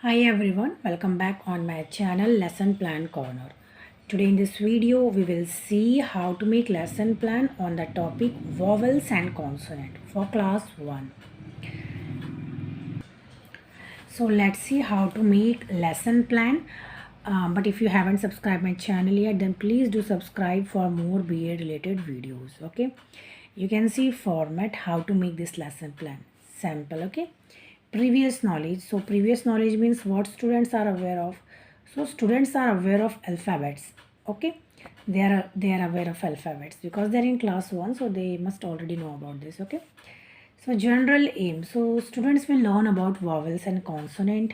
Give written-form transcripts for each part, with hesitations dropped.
Hi everyone, welcome back on my channel Lesson Plan Corner. Today in this video we will see how to make lesson plan on the topic vowels and consonant for class 1. So let's see how to make lesson plan. But if you haven't subscribed my channel yet, then please do subscribe for more BA related videos. Okay, you can see format how to make this lesson plan sample. Okay, previous knowledge. So previous knowledge means what students are aware of. So students are aware of alphabets. Okay, they are aware of alphabets because they're in class 1, so they must already know about this. Okay, so general aim. So students will learn about vowels and consonant,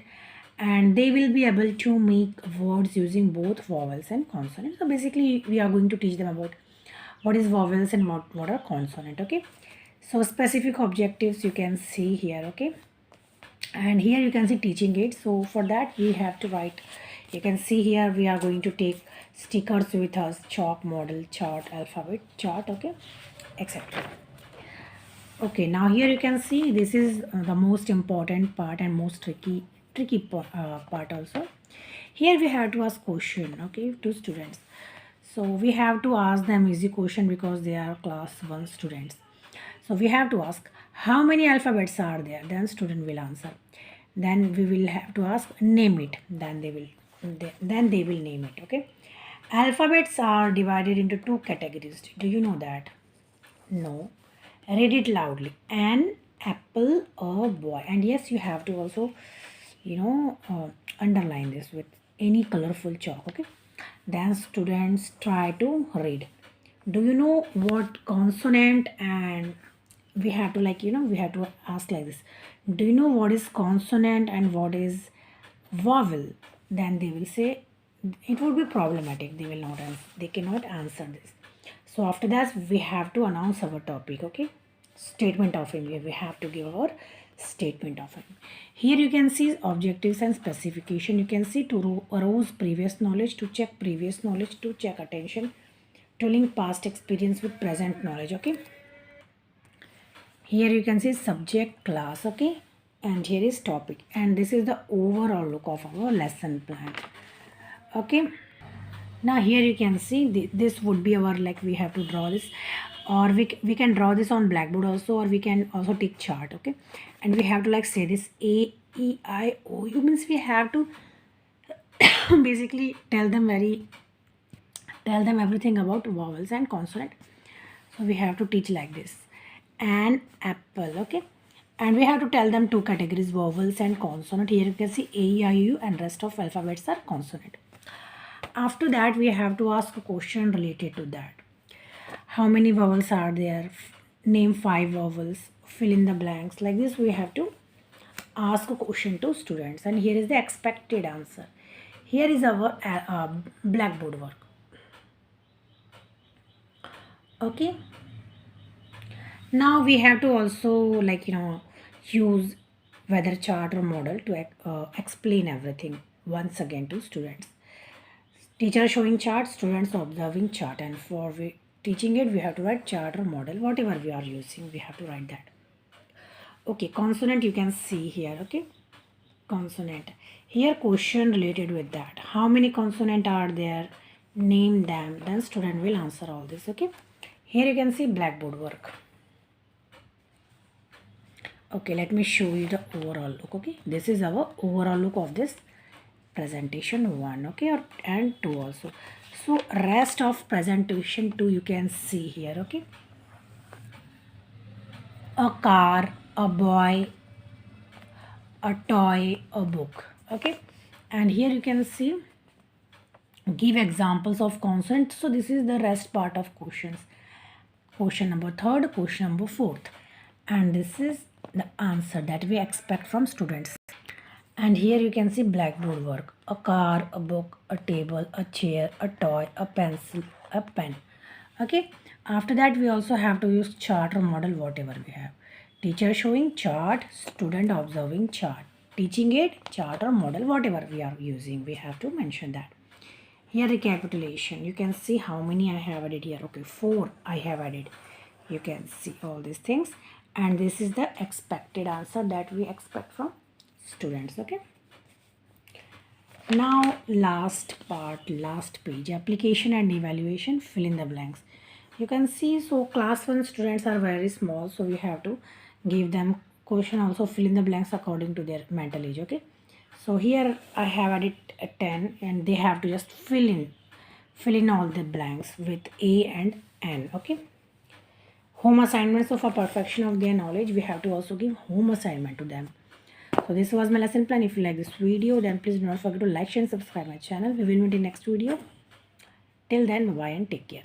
and they will be able to make words using both vowels and consonant. So basically we are going to teach them about what is vowels and what are consonant. Okay. So specific objectives you can see here. Okay. And here you can see teaching it. So for that we have to write, you can see here we are going to take stickers with us, chalk, model, chart, alphabet, chart, okay, etc. Okay, now here you can see this is the most important part and most tricky part also. Here we have to ask question, okay, to students. So we have to ask them easy question because they are class 1 students. So we have to ask how many alphabets are there, then student will answer. Then we will have to ask name it, then they will name it. Okay, alphabets are divided into two categories. Do you know that? No. Read it loudly. An apple, a boy. And yes, you have to also, underline this with any colorful chalk. Okay. Then students try to read. Do you know what consonant and we have to we have to ask like this. Do you know what is consonant and what is vowel? Then they will say it would be problematic. They will not answer. They cannot answer this. So after that, we have to announce our topic. Okay, statement of aim. We have to give our statement of aim. Here you can see objectives and specification. You can see to arouse previous knowledge, to check previous knowledge, to check attention, to link past experience with present knowledge. Okay. Here you can see subject, class. Okay, and here is topic, and this is the overall look of our lesson plan. Okay, now here you can see this would be our, like, we have to draw this, or we can draw this on blackboard also, or we can also take chart. Okay, and we have to like say this A E I O U means we have to basically tell them everything about vowels and consonant. So we have to teach like this. An apple. Okay, and we have to tell them two categories, vowels and consonant. Here you can see A E I O U, and rest of alphabets are consonant. After that we have to ask a question related to that. How many vowels are there? Name 5 vowels. Fill in the blanks. Like this we have to ask a question to students, and here is the expected answer. Here is our blackboard work. Okay, now we have to also use weather chart or model to explain everything once again to students. Teacher showing chart, students observing chart, and for teaching it we have to write chart or model, whatever we are using we have to write that. Okay, consonant you can see here. Okay, consonant. Here question related with that. How many consonant are there? Name them. Then student will answer all this. Okay, here you can see blackboard work. Okay, let me show you the overall look. Okay, this is our overall look of this presentation 1. Okay, and 2 also. So rest of presentation 2 you can see here. Okay, a car, a boy, a toy, a book. Okay, and here you can see give examples of consonants. So this is the rest part of questions. Question number 3rd, question number 4th, and this is the answer that we expect from students. And here you can see blackboard work. A car, a book, a table, a chair, a toy, a pencil, a pen. Okay, after that we also have to use chart or model, whatever we have. Teacher showing chart, student observing chart. Teaching it, chart or model, whatever we are using, we have to mention that. Here recapitulation, you can see how many I have added here. Okay, 4 I have added. You can see all these things, and this is the expected answer that we expect from students. Okay, Now last part, last page, application and evaluation, fill in the blanks. You can see, so class 1 students are very small, so we have to give them question, also fill in the blanks according to their mental age. Okay, so here I have added a 10 and they have to just fill in all the blanks with A and N. Okay, home assignment. So for perfection of their knowledge, we have to also give home assignment to them. So this was my lesson plan. If you like this video, then please do not forget to like, share and subscribe my channel. We will meet in next video. Till then, bye and take care.